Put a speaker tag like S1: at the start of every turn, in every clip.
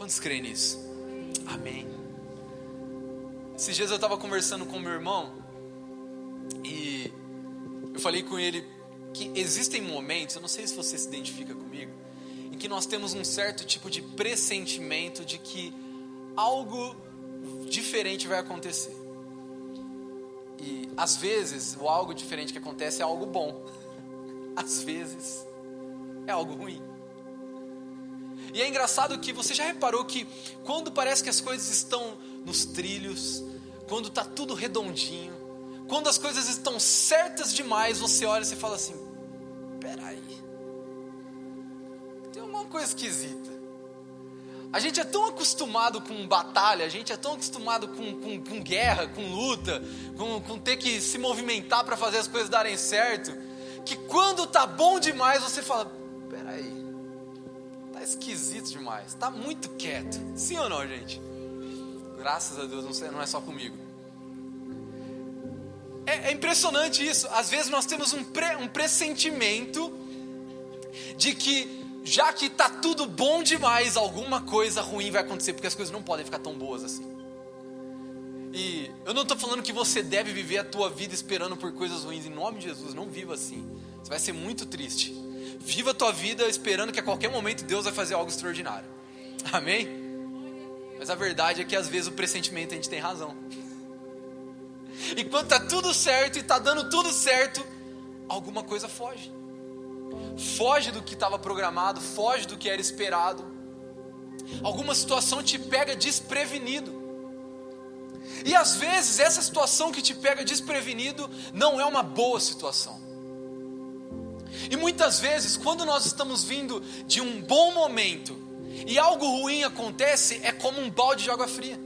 S1: Quantos creem nisso? Amém. Esses dias eu estava conversando com meu irmão e eu falei com ele que existem momentos, eu não sei se você se identifica comigo, em que nós temos um certo tipo de pressentimento de que algo diferente vai acontecer. E às vezes o algo diferente que acontece é algo bom, às vezes é algo ruim. E é engraçado que você já reparou que quando parece que as coisas estão nos trilhos, quando está tudo redondinho, quando as coisas estão certas demais, você olha e você fala assim, peraí, tem uma coisa esquisita. A gente é tão acostumado com batalha, a gente é tão acostumado com guerra, com luta, com ter que se movimentar para fazer as coisas darem certo, que quando tá bom demais você fala, peraí, tá esquisito demais, tá muito quieto. Sim ou não, gente? Graças a Deus, não é só comigo. É impressionante isso. Às vezes nós temos um pressentimento de que já que tá tudo bom demais, alguma coisa ruim vai acontecer, porque as coisas não podem ficar tão boas assim. E eu não estou falando que você deve viver a tua vida esperando por coisas ruins. Em nome de Jesus, não viva assim. Você vai ser muito triste. Viva a tua vida esperando que a qualquer momento Deus vai fazer algo extraordinário. Amém? Mas a verdade é que às vezes o pressentimento a gente tem razão. E quando está tudo certo e está dando tudo certo, alguma coisa foge. Foge do que estava programado, foge do que era esperado. Alguma situação te pega desprevenido. E às vezes essa situação que te pega desprevenido não é uma boa situação. E muitas vezes quando nós estamos vindo de um bom momento e algo ruim acontece, é como um balde de água fria.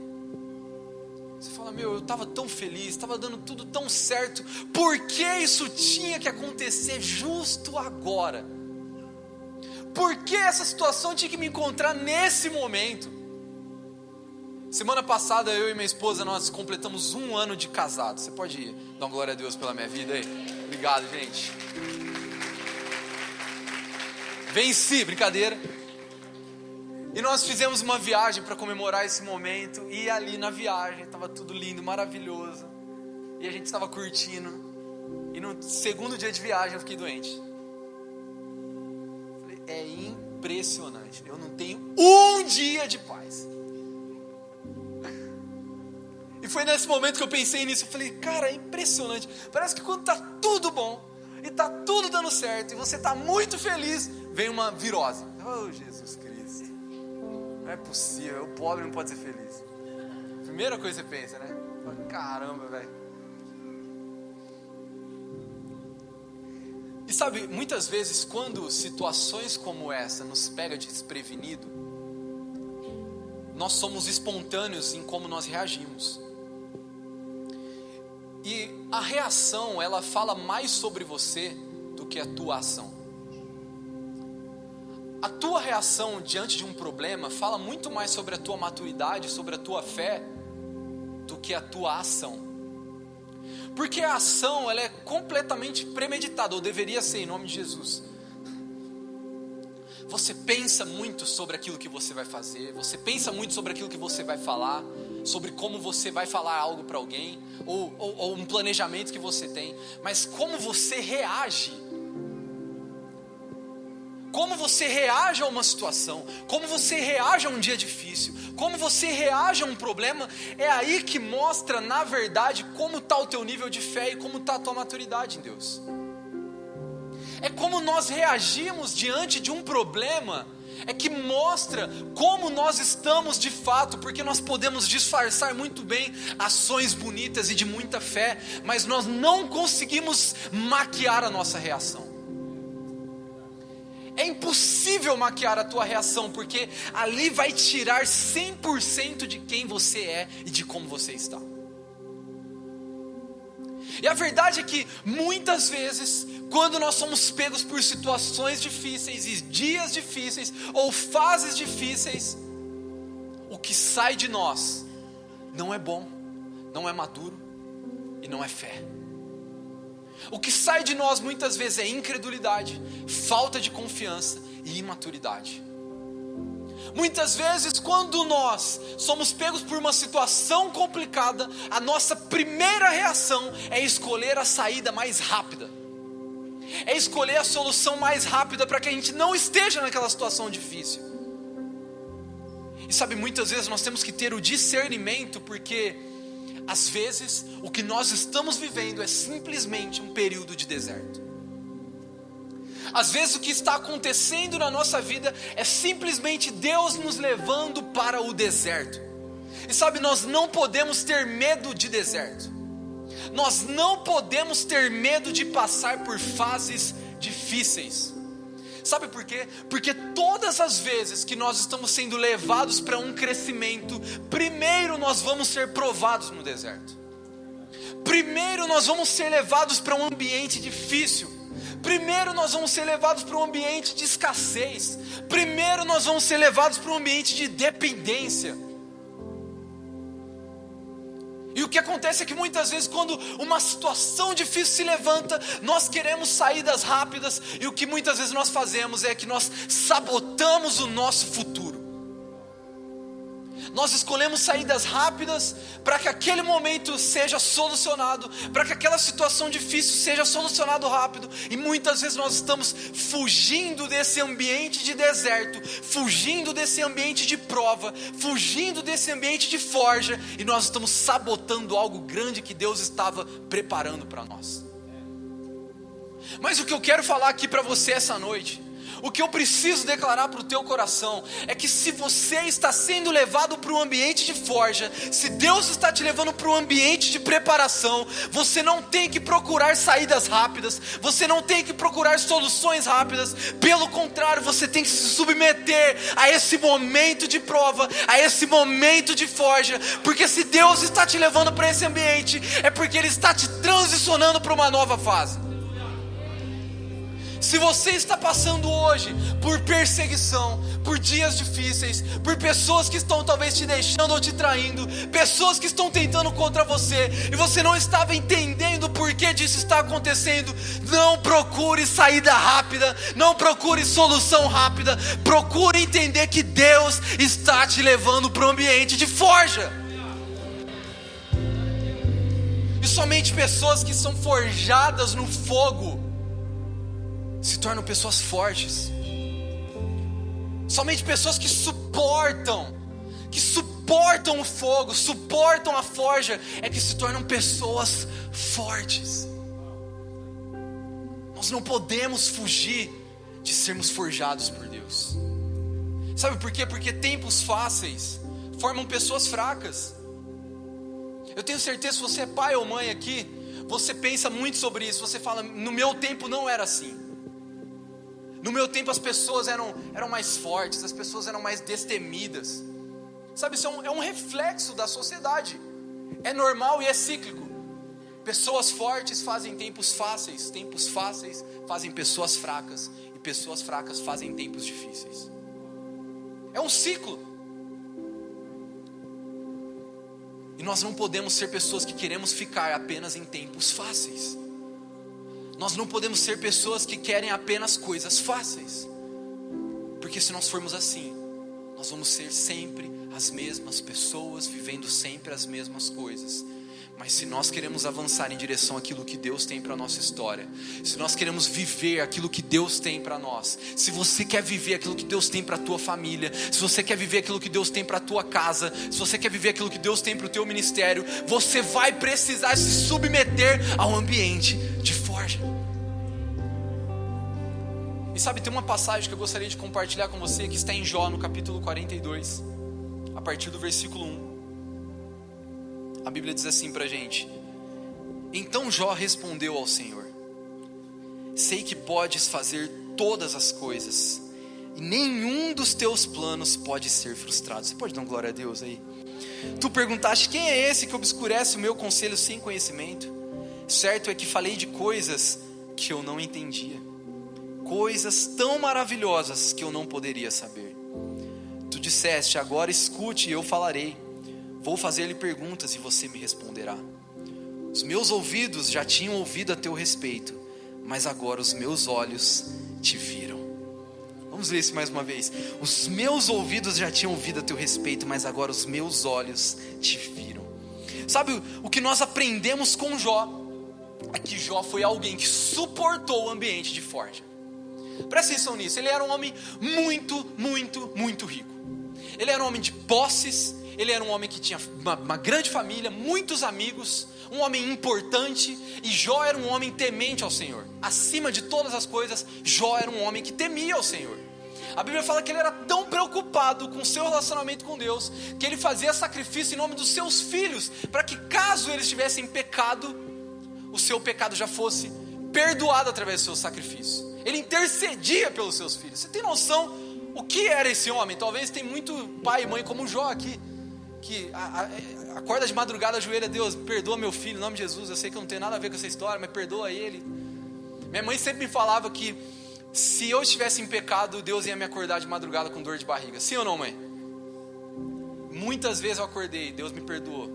S1: Você fala, eu estava tão feliz, estava dando tudo tão certo, por que isso tinha que acontecer justo agora? Por que essa situação tinha que me encontrar nesse momento? Semana passada eu e minha esposa, nós completamos 1 ano de casado. Você pode dar uma glória a Deus pela minha vida aí? Obrigado, gente. Venci, brincadeira. E nós fizemos uma viagem para comemorar esse momento. E ali na viagem estava tudo lindo, maravilhoso. E a gente estava curtindo. E no segundo dia de viagem eu fiquei doente. Falei, é impressionante. Eu não tenho um dia de paz. E foi nesse momento que eu pensei nisso. Eu falei, cara, é impressionante. Parece que quando está tudo bom e está tudo dando certo e você está muito feliz, vem uma virose. Oh, Jesus Cristo. Não é possível, o pobre não pode ser feliz. Primeira coisa que você pensa, né? Caramba, velho. E sabe, muitas vezes quando situações como essa nos pega desprevenido, nós somos espontâneos em como nós reagimos. E a reação, ela fala mais sobre você do que a tua ação. A tua reação diante de um problema fala muito mais sobre a tua maturidade, sobre a tua fé, do que a tua ação. Porque a ação, ela é completamente premeditada, ou deveria ser, em nome de Jesus. Você pensa muito sobre aquilo que você vai fazer, você pensa muito sobre aquilo que você vai falar, sobre como você vai falar algo para alguém, ou um planejamento que você tem, mas como você reage a uma situação, como você reage a um dia difícil, como você reage a um problema, é aí que mostra, na verdade, como está o teu nível de fé e como está a tua maturidade em Deus. É como nós reagimos diante de um problema, é que mostra como nós estamos de fato, porque nós podemos disfarçar muito bem ações bonitas e de muita fé, mas nós não conseguimos maquiar a nossa reação. É impossível maquiar a tua reação, porque ali vai tirar 100% de quem você é e de como você está. E a verdade é que muitas vezes, quando nós somos pegos por situações difíceis e dias difíceis ou fases difíceis, o que sai de nós não é bom, não é maduro e não é fé. O que sai de nós muitas vezes é incredulidade, falta de confiança e imaturidade. Muitas vezes, quando nós somos pegos por uma situação complicada, a nossa primeira reação é escolher a saída mais rápida, é escolher a solução mais rápida para que a gente não esteja naquela situação difícil. E sabe, muitas vezes nós temos que ter o discernimento, porque às vezes o que nós estamos vivendo é simplesmente um período de deserto. Às vezes o que está acontecendo na nossa vida é simplesmente Deus nos levando para o deserto. E sabe, nós não podemos ter medo de deserto. Nós não podemos ter medo de passar por fases difíceis. Sabe por quê? Porque todas as vezes que nós estamos sendo levados para um crescimento, primeiro nós vamos ser provados no deserto. Primeiro nós vamos ser levados para um ambiente difícil. Primeiro nós vamos ser levados para um ambiente de escassez. Primeiro nós vamos ser levados para um ambiente de dependência. E o que acontece é que muitas vezes, quando uma situação difícil se levanta, nós queremos saídas rápidas, e o que muitas vezes nós fazemos é que nós sabotamos o nosso futuro. Nós escolhemos saídas rápidas para que aquele momento seja solucionado, para que aquela situação difícil seja solucionado rápido, e muitas vezes nós estamos fugindo desse ambiente de deserto, fugindo desse ambiente de prova, fugindo desse ambiente de forja, e nós estamos sabotando algo grande que Deus estava preparando para nós. Mas o que eu quero falar aqui para você essa noite, o que eu preciso declarar para o teu coração, é que se você está sendo levado para um ambiente de forja, se Deus está te levando para um ambiente de preparação, você não tem que procurar saídas rápidas, você não tem que procurar soluções rápidas, pelo contrário, você tem que se submeter a esse momento de prova, a esse momento de forja, porque se Deus está te levando para esse ambiente, é porque Ele está te transicionando para uma nova fase. Se você está passando hoje por perseguição, por dias difíceis, por pessoas que estão talvez te deixando ou te traindo, pessoas que estão tentando contra você, e você não estava entendendo o porquê disso está acontecendo, não procure saída rápida, não procure solução rápida, procure entender que Deus está te levando para um ambiente de forja. E somente pessoas que são forjadas no fogo se tornam pessoas fortes. Somente pessoas que suportam o fogo, suportam a forja, é que se tornam pessoas fortes. Nós não podemos fugir de sermos forjados por Deus. Sabe por quê? Porque tempos fáceis formam pessoas fracas. Eu tenho certeza, se você é pai ou mãe aqui, você pensa muito sobre isso. Você fala, no meu tempo não era assim. No meu tempo as pessoas eram mais fortes, as pessoas eram mais destemidas. Sabe, isso é um reflexo da sociedade. É normal e é cíclico. Pessoas fortes fazem tempos fáceis fazem pessoas fracas, e pessoas fracas fazem tempos difíceis. É um ciclo. E nós não podemos ser pessoas que queremos ficar apenas em tempos fáceis. Nós não podemos ser pessoas que querem apenas coisas fáceis, porque se nós formos assim, nós vamos ser sempre as mesmas pessoas, vivendo sempre as mesmas coisas. Mas se nós queremos avançar em direção àquilo que Deus tem para a nossa história, se nós queremos viver aquilo que Deus tem para nós, se você quer viver aquilo que Deus tem para a tua família, se você quer viver aquilo que Deus tem para a tua casa, se você quer viver aquilo que Deus tem para o teu ministério, você vai precisar se submeter ao ambiente de forja. E sabe, tem uma passagem que eu gostaria de compartilhar com você, que está em Jó, no capítulo 42, a partir do versículo 1. A Bíblia diz assim pra gente: então Jó respondeu ao Senhor: sei que podes fazer todas as coisas, e nenhum dos teus planos pode ser frustrado. Você pode dar uma glória a Deus aí? Tu perguntaste, quem é esse que obscurece o meu conselho sem conhecimento? Certo é que falei de coisas que eu não entendia, coisas tão maravilhosas que eu não poderia saber. Tu disseste, agora escute e eu falarei. Vou fazer-lhe perguntas e você me responderá. Os meus ouvidos já tinham ouvido a teu respeito, mas agora os meus olhos te viram. Vamos ver isso mais uma vez. Os meus ouvidos já tinham ouvido a teu respeito, mas agora os meus olhos te viram. Sabe o que nós aprendemos com Jó? É que Jó foi alguém que suportou o ambiente de forja. Presta atenção nisso. Ele era um homem muito rico. Ele era um homem de posses. Ele era um homem que tinha uma grande família, muitos amigos, um homem importante. E Jó era um homem temente ao Senhor. Acima de todas as coisas, Jó era um homem que temia ao Senhor. A Bíblia fala que ele era tão preocupado com o seu relacionamento com Deus, que ele fazia sacrifício em nome dos seus filhos, para que caso eles tivessem pecado, o seu pecado já fosse perdoado através do seu sacrifício. Ele intercedia pelos seus filhos. Você tem noção o que era esse homem? Talvez tem muito pai e mãe como Jó aqui, que acorda de madrugada, ajoelha: Deus, perdoa meu filho, em nome de Jesus. Eu sei que eu não tenho nada a ver com essa história, mas perdoa ele. Minha mãe sempre me falava que se eu estivesse em pecado, Deus ia me acordar de madrugada com dor de barriga. Sim ou não, mãe? Muitas vezes eu acordei, Deus me perdoou.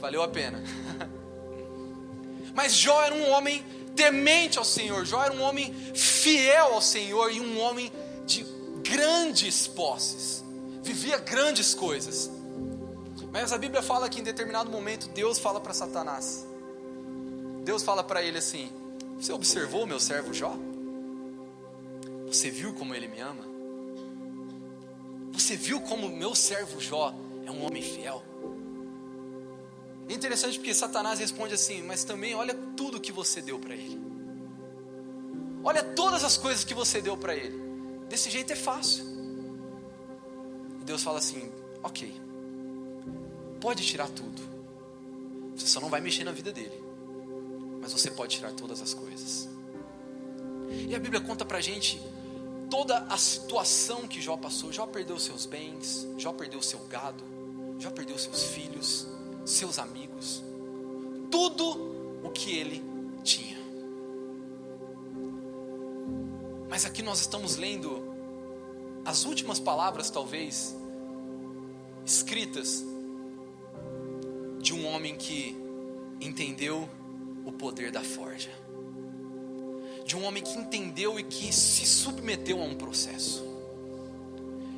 S1: Valeu a pena. Mas Jó era um homem temente ao Senhor. Jó era um homem fiel ao Senhor e um homem de grandes posses. Vivia grandes coisas. Mas a Bíblia fala que em determinado momento Deus fala para Satanás. Deus fala para ele assim: você observou o meu servo Jó? Você viu como ele me ama? Você viu como o meu servo Jó é um homem fiel? É interessante porque Satanás responde assim: mas também olha tudo que você deu para ele. Olha todas as coisas que você deu para ele. Desse jeito é fácil. E Deus fala assim: ok, pode tirar tudo. Você só não vai mexer na vida dele, mas você pode tirar todas as coisas. E a Bíblia conta pra gente toda a situação que Jó passou. Jó perdeu seus bens, Jó perdeu seu gado, Jó perdeu seus filhos, seus amigos, tudo o que ele tinha. Mas aqui nós estamos lendo as últimas palavras, talvez, escritas de um homem que entendeu o poder da forja, de um homem que entendeu e que se submeteu a um processo.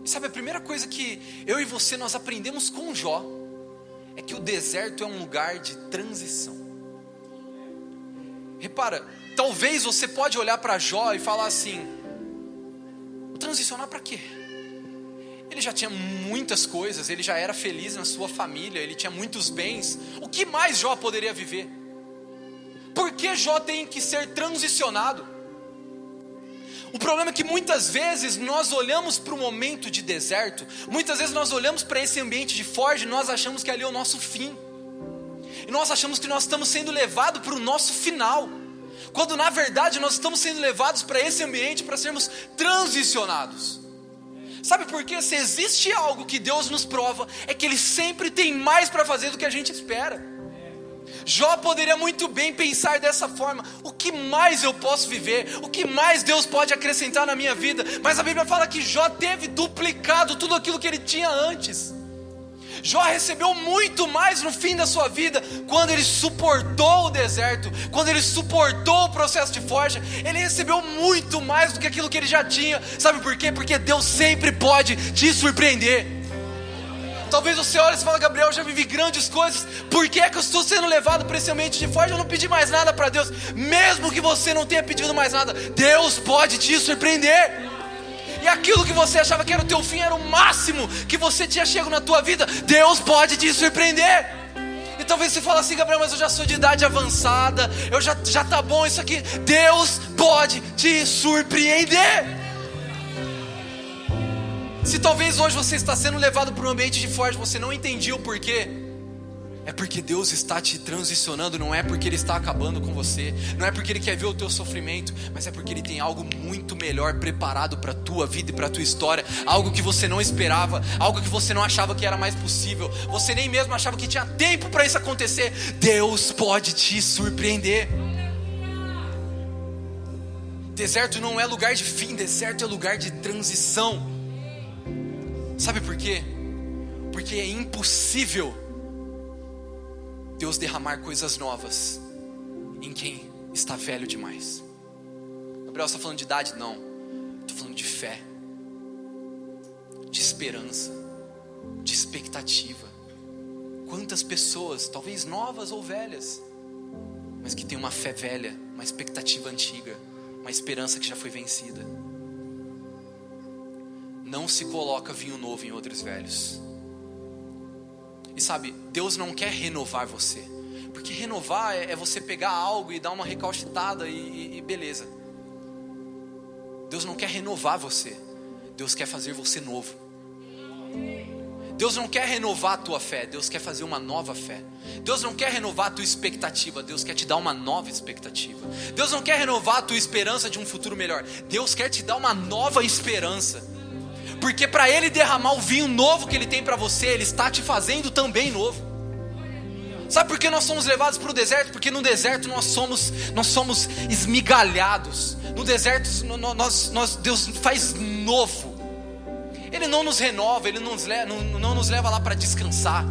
S1: E sabe, a primeira coisa que eu e você nós aprendemos com Jó é que o deserto é um lugar de transição. Repara, talvez você pode olhar para Jó e falar assim: transicionar para quê? Ele já tinha muitas coisas, ele já era feliz na sua família, ele tinha muitos bens. O que mais Jó poderia viver? Por que Jó tem que ser transicionado? O problema é que muitas vezes nós olhamos para o momento de deserto, muitas vezes nós olhamos para esse ambiente de forja e nós achamos que ali é o nosso fim. E nós achamos que nós estamos sendo levados para o nosso final, quando na verdade nós estamos sendo levados para esse ambiente para sermos transicionados. Sabe por quê? Se existe algo que Deus nos prova, é que Ele sempre tem mais para fazer do que a gente espera. Jó poderia muito bem pensar dessa forma: o que mais eu posso viver? O que mais Deus pode acrescentar na minha vida? Mas a Bíblia fala que Jó teve duplicado tudo aquilo que ele tinha antes. Jó recebeu muito mais no fim da sua vida, quando ele suportou o deserto, quando ele suportou o processo de forja. Ele recebeu muito mais do que aquilo que ele já tinha. Sabe por quê? Porque Deus sempre pode te surpreender. Talvez você olhe e fale: Gabriel, eu já vivi grandes coisas, por que é que eu estou sendo levado para esse ambiente de forja? Eu não pedi mais nada para Deus. Mesmo que você não tenha pedido mais nada, Deus pode te surpreender. E aquilo que você achava que era o teu fim, era o máximo que você tinha chegado na tua vida, Deus pode te surpreender. E talvez você fale assim: Gabriel, mas eu já sou de idade avançada, eu já tá bom isso aqui. Deus pode te surpreender. Se talvez hoje você está sendo levado para um ambiente de forja, você não entendia o porquê, é porque Deus está te transicionando. Não é porque Ele está acabando com você, não é porque Ele quer ver o teu sofrimento, mas é porque Ele tem algo muito melhor preparado para a tua vida e para a tua história. Algo que você não esperava, algo que você não achava que era mais possível, você nem mesmo achava que tinha tempo para isso acontecer. Deus pode te surpreender. Deserto não é lugar de fim, deserto é lugar de transição. Sabe por quê? Porque é impossível Deus derramar coisas novas em quem está velho demais. Gabriel, você está falando de idade? Não, estou falando falando de fé, de esperança, de expectativa. Quantas pessoas, talvez novas ou velhas, mas que têm uma fé velha, uma expectativa antiga, uma esperança que já foi vencida. Não se coloca vinho novo em odres velhos. E sabe, Deus não quer renovar você, porque renovar é você pegar algo e dar uma recalchutada e beleza. Deus não quer renovar você, Deus quer fazer você novo. Deus não quer renovar a tua fé, Deus quer fazer uma nova fé. Deus não quer renovar a tua expectativa, Deus quer te dar uma nova expectativa. Deus não quer renovar a tua esperança de um futuro melhor, Deus quer te dar uma nova esperança. Porque para Ele derramar o vinho novo que Ele tem para você, Ele está te fazendo também novo. Sabe por que nós somos levados para o deserto? Porque no deserto nós somos esmigalhados. No deserto Deus faz novo. Ele não nos renova, Ele não nos leva lá para descansar.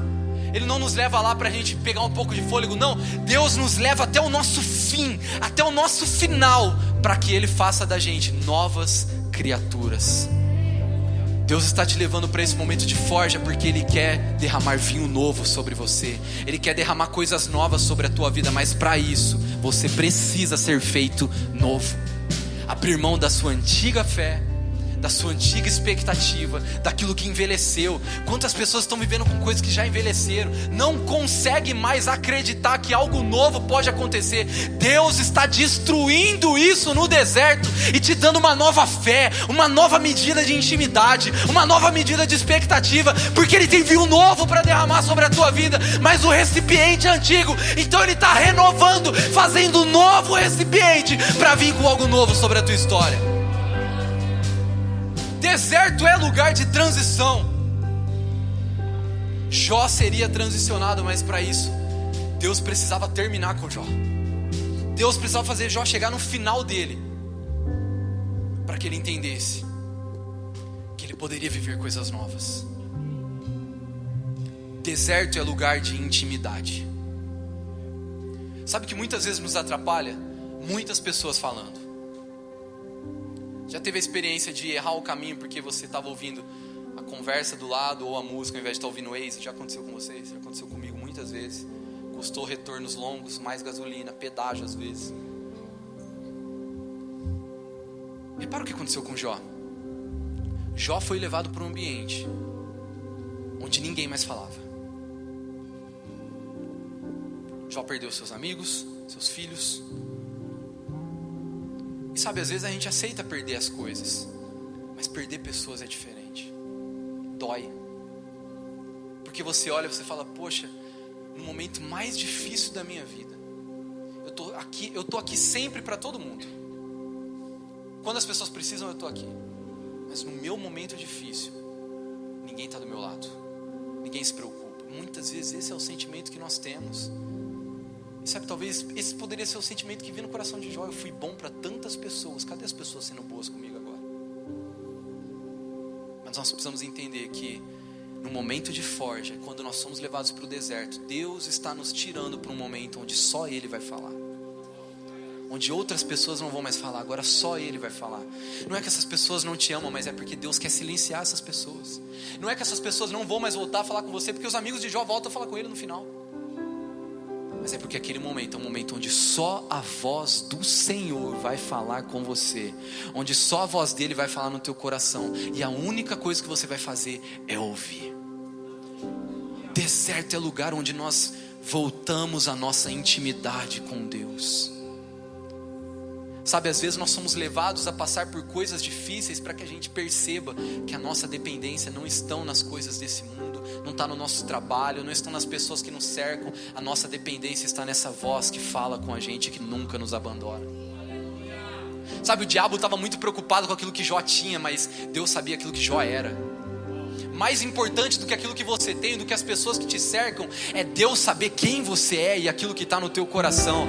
S1: Ele não nos leva lá para a gente pegar um pouco de fôlego. Não, Deus nos leva até o nosso fim, até o nosso final, para que Ele faça da gente novas criaturas. Deus está te levando para esse momento de forja, porque Ele quer derramar vinho novo sobre você. Ele quer derramar coisas novas sobre a tua vida, mas para isso, você precisa ser feito novo. Abrir mão da sua antiga fé, da sua antiga expectativa, daquilo que envelheceu. Quantas pessoas estão vivendo com coisas que já envelheceram, não conseguem mais acreditar que algo novo pode acontecer. Deus está destruindo isso no deserto e te dando uma nova fé, uma nova medida de intimidade, uma nova medida de expectativa, porque Ele tem vinho novo para derramar sobre a tua vida, mas o recipiente é antigo. Então Ele está renovando, fazendo um novo recipiente para vir com algo novo sobre a tua história. Deserto é lugar de transição. Jó seria transicionado, mas para isso Deus precisava terminar com Jó. Deus precisava fazer Jó chegar no final dele, para que ele entendesse que ele poderia viver coisas novas. Deserto é lugar de intimidade. Sabe que muitas vezes nos atrapalha? Muitas pessoas falando. Já teve a experiência de errar o caminho porque você estava ouvindo a conversa do lado ou a música ao invés de estar ouvindo o Waze? Já aconteceu com vocês? Já aconteceu comigo muitas vezes. Custou retornos longos, mais gasolina, pedágio às vezes. Repara o que aconteceu com Jó. Jó foi levado para um ambiente onde ninguém mais falava. Jó perdeu seus amigos, seus filhos. E sabe, às vezes a gente aceita perder as coisas, mas perder pessoas é diferente. Dói. Porque você olha e você fala, poxa, no momento mais difícil da minha vida, eu tô aqui sempre para todo mundo. Quando as pessoas precisam, eu tô aqui. Mas no meu momento difícil, ninguém está do meu lado. Ninguém se preocupa. Muitas vezes esse é o sentimento que nós temos. E sabe, talvez esse poderia ser o sentimento que vinha no coração de Jó. Eu fui bom para tantas pessoas, cadê as pessoas sendo boas comigo agora? Mas nós precisamos entender que no momento de forja, quando nós somos levados para o deserto, Deus está nos tirando para um momento onde só Ele vai falar, onde outras pessoas não vão mais falar, agora só Ele vai falar. Não é que essas pessoas não te amam, mas é porque Deus quer silenciar essas pessoas. Não é que essas pessoas não vão mais voltar a falar com você, porque os amigos de Jó voltam a falar com ele no final. Mas é porque aquele momento é um momento onde só a voz do Senhor vai falar com você, onde só a voz dele vai falar no teu coração, e a única coisa que você vai fazer é ouvir. Deserto é lugar onde nós voltamos à nossa intimidade com Deus. Sabe, às vezes nós somos levados a passar por coisas difíceis para que a gente perceba que a nossa dependência não está nas coisas desse mundo, não está no nosso trabalho, não está nas pessoas que nos cercam. A nossa dependência está nessa voz que fala com a gente, que nunca nos abandona. Sabe, o diabo estava muito preocupado com aquilo que Jó tinha, mas Deus sabia aquilo que Jó era. Mais importante do que aquilo que você tem, do que as pessoas que te cercam, é Deus saber quem você é e aquilo que está no teu coração.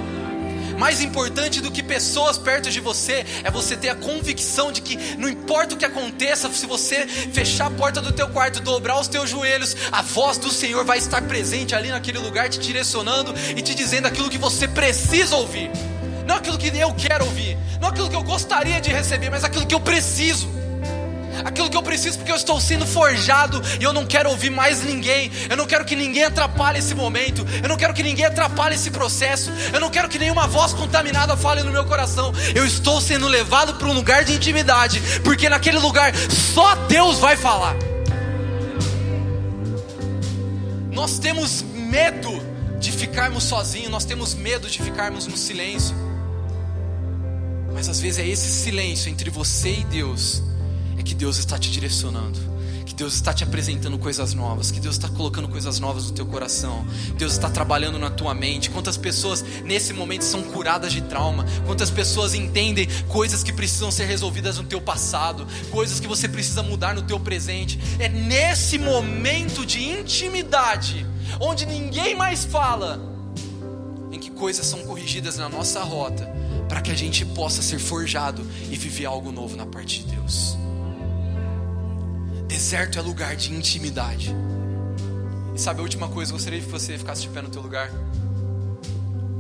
S1: Mais importante do que pessoas perto de você é você ter a convicção de que não importa o que aconteça, se você fechar a porta do teu quarto, dobrar os teus joelhos, a voz do Senhor vai estar presente ali naquele lugar, te direcionando e te dizendo aquilo que você precisa ouvir. Não aquilo que eu quero ouvir, não aquilo que eu gostaria de receber, mas aquilo que eu preciso. aquilo que eu preciso porque eu estou sendo forjado e eu não quero ouvir mais ninguém, eu não quero que ninguém atrapalhe esse momento, eu não quero que ninguém atrapalhe esse processo, eu não quero que nenhuma voz contaminada fale no meu coração. Eu estou sendo levado para um lugar de intimidade, porque naquele lugar só Deus vai falar. Nós temos medo de ficarmos sozinhos, nós temos medo de ficarmos no silêncio, mas às vezes é esse silêncio entre você e Deus, é que Deus está te direcionando, que Deus está te apresentando coisas novas, que Deus está colocando coisas novas no teu coração, Deus está trabalhando na tua mente. Quantas pessoas nesse momento são curadas de trauma, quantas pessoas entendem coisas que precisam ser resolvidas no teu passado, coisas que você precisa mudar no teu presente. É nesse momento de intimidade, onde ninguém mais fala, em que coisas são corrigidas na nossa rota, para que a gente possa ser forjado e viver algo novo na parte de Deus. Deserto é lugar de intimidade. E sabe a última coisa, eu gostaria que você ficasse de pé no teu lugar.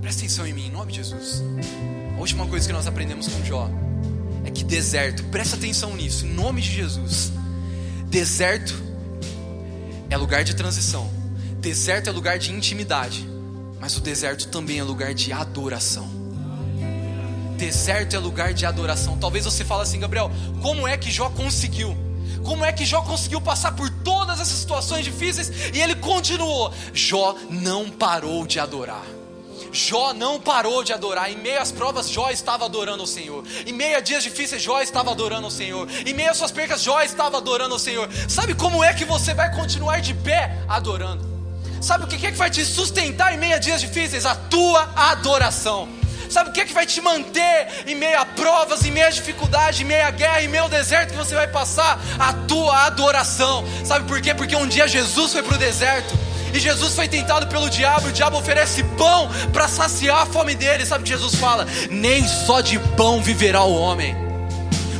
S1: Presta atenção em mim, em nome de Jesus. A última coisa que nós aprendemos com Jó é que deserto, presta atenção nisso, em nome de Jesus. Deserto é lugar de transição. Deserto é lugar de intimidade. Mas o deserto também é lugar de adoração. Deserto é lugar de adoração. Talvez você fale assim: Gabriel, como é que Jó conseguiu? Como é que Jó conseguiu passar por todas essas situações difíceis e ele continuou? Jó não parou de adorar. Jó não parou de adorar. Em meio às provas, Jó estava adorando ao Senhor. Em meio a dias difíceis, Jó estava adorando ao Senhor. Em meio às suas percas, Jó estava adorando ao Senhor. Sabe como é que você vai continuar de pé adorando? Sabe o que é que vai te sustentar em meio a dias difíceis? A tua adoração. Sabe o que é que vai te manter em meio a provas, em meio a dificuldade, em meio a guerra, em meio ao deserto que você vai passar? A tua adoração. Sabe por quê? Porque um dia Jesus foi para o deserto e Jesus foi tentado pelo diabo, e o diabo oferece pão para saciar a fome dele. Sabe o que Jesus fala? Nem só de pão viverá o homem.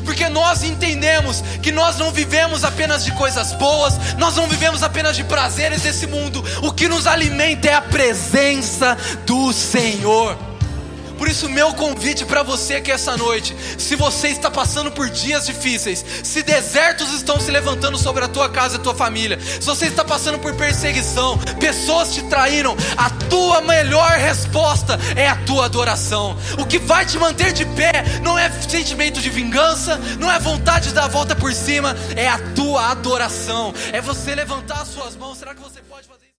S1: Porque nós entendemos que nós não vivemos apenas de coisas boas, nós não vivemos apenas de prazeres desse mundo. O que nos alimenta é a presença do Senhor. Por isso meu convite para você aqui essa noite: se você está passando por dias difíceis, se desertos estão se levantando sobre a tua casa e a tua família, se você está passando por perseguição, pessoas te traíram, a tua melhor resposta é a tua adoração. O que vai te manter de pé não é sentimento de vingança, não é vontade de dar a volta por cima, é a tua adoração, é você levantar as suas mãos. Será que você pode fazer isso?